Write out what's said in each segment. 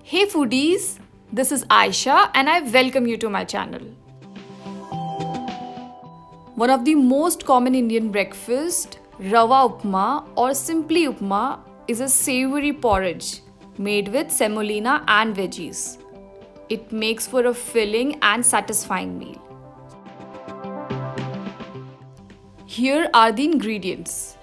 Hey foodies, this is Aisha and I welcome you to my channel. One of the most common Indian breakfast, Rava Upma or simply Upma, is a savory porridge made with semolina and veggies. It makes for a filling and satisfying meal. Here are the ingredients.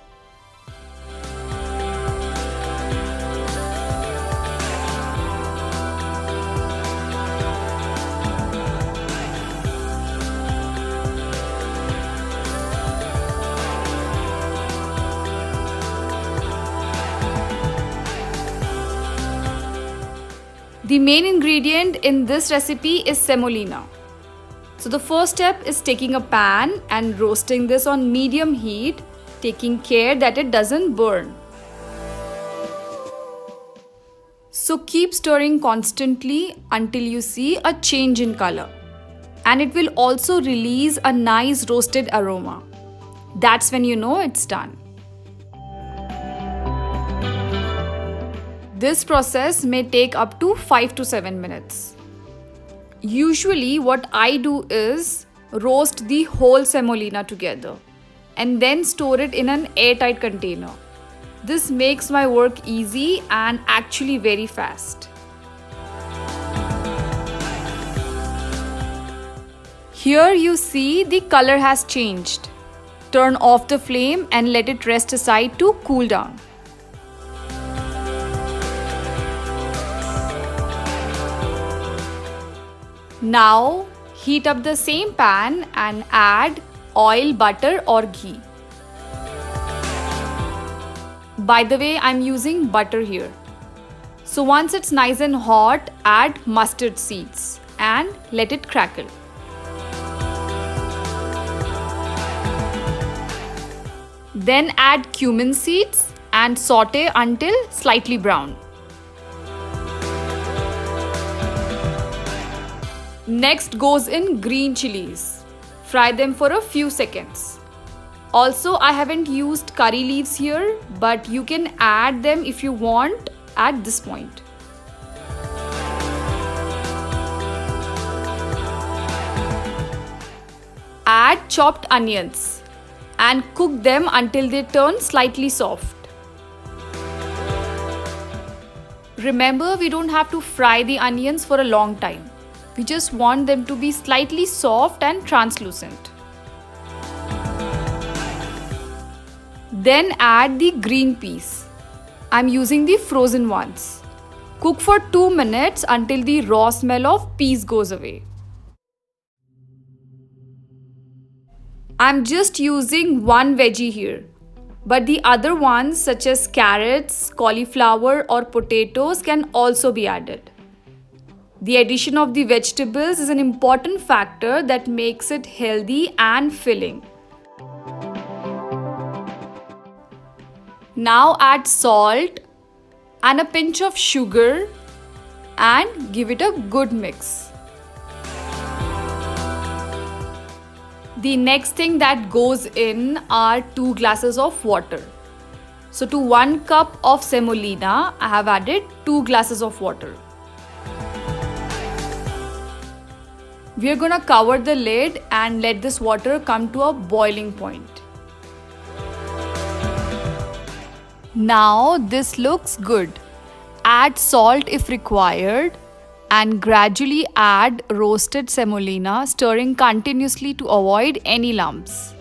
The main ingredient in this recipe is semolina. So the first step is taking a pan and roasting this on medium heat, taking care that it doesn't burn. So keep stirring constantly until you see a change in color. And it will also release a nice roasted aroma. That's when you know it's done. This process may take up to 5 to 7 minutes. Usually what I do is roast the whole semolina together and then store it in an airtight container. This makes my work easy and actually very fast. Here you see the color has changed. Turn off the flame and let it rest aside to cool down. Now heat up the same pan and add oil, butter or ghee. By the way, I'm using butter here. So once it's nice and hot, add mustard seeds and let it crackle. Then add cumin seeds and saute until slightly brown. Next goes in green chilies. Fry them for a few seconds. Also, I haven't used curry leaves here, but you can add them if you want at this point. Add chopped onions and cook them until they turn slightly soft. Remember, we don't have to fry the onions for a long time. We just want them to be slightly soft and translucent. Then add the green peas. I'm using the frozen ones. Cook for 2 minutes until the raw smell of peas goes away. I'm just using one veggie here, but the other ones such as carrots, cauliflower or potatoes can also be added. The addition of the vegetables is an important factor that makes it healthy and filling. Now add salt and a pinch of sugar and give it a good mix. The next thing that goes in are 2 glasses of water. So to 1 cup of semolina, I have added 2 glasses of water. We are gonna cover the lid and let this water come to a boiling point. Now this looks good. Add salt if required and gradually add roasted semolina, stirring continuously to avoid any lumps.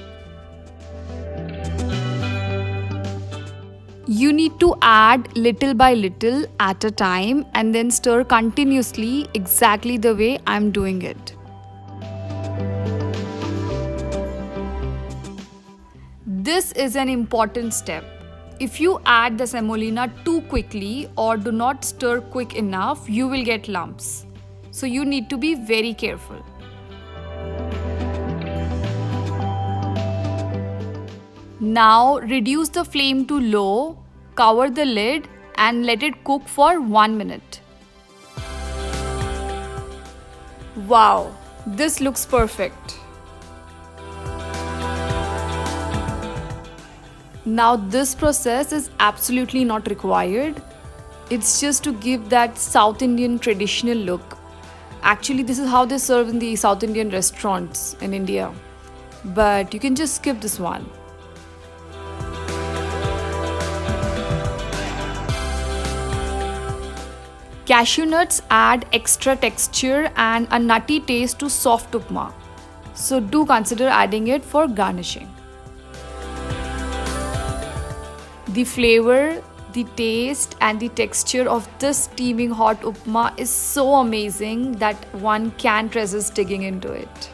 You need to add little by little at a time and then stir continuously exactly the way I'm doing it. This is an important step. If you add the semolina too quickly or do not stir quick enough, you will get lumps. So you need to be very careful. Now reduce the flame to low, cover the lid and let it cook for 1 minute. Wow, this looks perfect. Now this process is absolutely not required. It's just to give that South Indian traditional look. Actually, this is how they serve in the South Indian restaurants in India. But you can just skip this one. Cashew nuts add extra texture and a nutty taste to soft upma. So do consider adding it for garnishing. The flavor, the taste and the texture of this steaming hot upma is so amazing that one can't resist digging into it.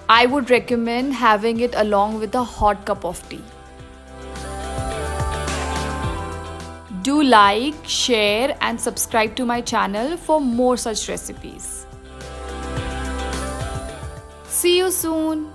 I would recommend having it along with a hot cup of tea. Do like, share and subscribe to my channel for more such recipes. See you soon.